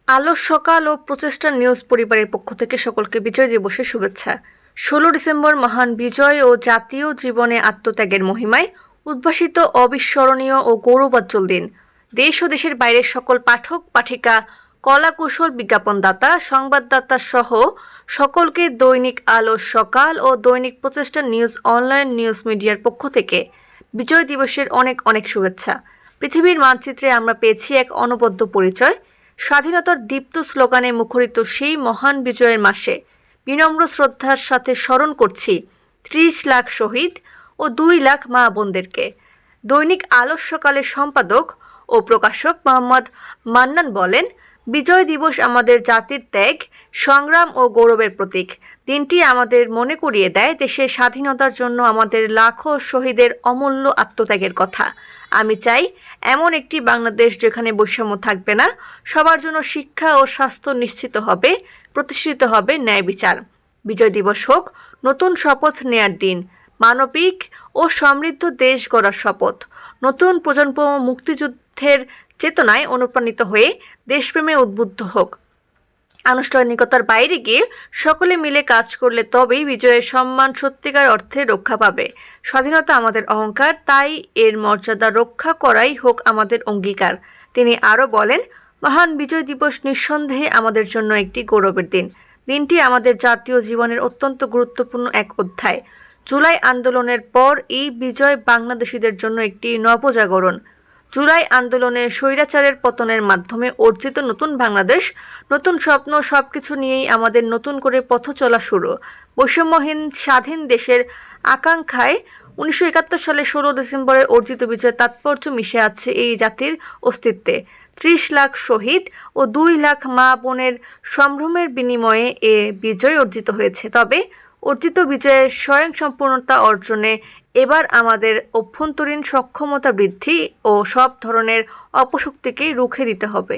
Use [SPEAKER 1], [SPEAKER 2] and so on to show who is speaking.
[SPEAKER 1] আলো সকাল ও প্রচেষ্টা নিউজ পরিবারের পক্ষ থেকে সকলকে বিজয় দিবসের শুভেচ্ছা। 16 ডিসেম্বর মহান বিজয় ও জাতীয় জীবনে আত্মত্যাগের মহিমায় উদ্ভাসিত অবিস্মরণীয় ও গৌরবোজ্জ্বল দিন। দেশ ও দেশের বাইরের সকল পাঠক পাঠিকা, কলাকুশল, বিজ্ঞাপনদাতা, সংবাদদাতা সহ সকলকে দৈনিক আলো সকাল ও দৈনিক প্রচেষ্টা নিউজ অনলাইন নিউজ মিডিয়ার পক্ষ থেকে বিজয় দিবসের অনেক অনেক শুভেচ্ছা। পৃথিবীর মানচিত্রে আমরা পেয়েছি এক অনবদ্য পরিচয়। স্বাধীনতার দীপ্ত স্লোগানে মুখরিত সেই মহান বিজয়ের মাসে বিনম্র শ্রদ্ধার সাথে স্মরণ করছি 30 লাখ শহীদ ও 2 লাখ মা বোনদেরকে। দৈনিক আলো সকালের সম্পাদক ও প্রকাশক মোহাম্মদ মান্নান বলেন, বিজয় দিবস আমাদের জাতির ত্যাগ, সংগ্রাম ও গৌরবের প্রতীক। দিনটি আমাদের মনে করিয়ে দেয় দেশের স্বাধীনতার জন্য আমাদের লাখো শহীদের অমূল্য আত্মত্যাগের কথা। আমি চাই এমন একটি বাংলাদেশ যেখানে বৈষম্য থাকবে না, সবার জন্য শিক্ষা ও স্বাস্থ্য নিশ্চিত হবে, প্রতিষ্ঠিত হবে ন্যায় বিচার। বিজয় দিবস হোক নতুন শপথ নেয়ার দিন, মানবিক ও সমৃদ্ধ দেশ গড়ার শপথ। নতুন প্রজন্ম মুক্তিযুদ্ধের চেতনায় অনুপ্রাণিত হয়ে দেশপ্রেমে উদ্বুদ্ধ হোক। আনুষ্ঠানিকতার বাইরে গিয়ে সকলে মিলে কাজ করলে তবেই বিজয়ের সম্মান সত্যিকার অর্থে রক্ষা পাবে। স্বাধীনতা আমাদের অহংকার, তাই এর মর্যাদা রক্ষা করাই হোক আমাদের অঙ্গীকার। তিনি আরও বলেন, মহান বিজয় দিবস নিঃসন্দেহে আমাদের জন্য একটি গৌরবের দিন। দিনটি আমাদের জাতীয় জীবনের অত্যন্ত গুরুত্বপূর্ণ এক অধ্যায়। জুলাই আন্দোলনের পর এই বিজয় বাংলাদেশিদের জন্য একটি নবজাগরণ। জুলাই আন্দোলনে স্বৈরাচারের পতনের মাধ্যমে অর্জিত নতুন বাংলাদেশ, নতুন স্বপ্ন, সবকিছু নিয়েই আমাদের নতুন করে পথ চলা শুরু। বৈষম্যহীন স্বাধীন দেশের আকাঙ্ক্ষায় 1971 সালে 16 ডিসেম্বরের অর্জিত বিজয়ের তাৎপর্য মিশে আছে এই জাতির অস্তিত্বে। 30 লাখ শহীদ ও 2 লাখ মা বোনের সম্ভ্রমের বিনিময়ে এ বিজয় অর্জিত হয়েছে। তবে অর্জিত বিজয়ের স্বয়ংসম্পূর্ণতা অর্জনে এবার আমাদের অভ্যন্তরীণ সক্ষমতা বৃদ্ধি ও সব ধরনের অপশক্তিকে রুখে দিতে হবে।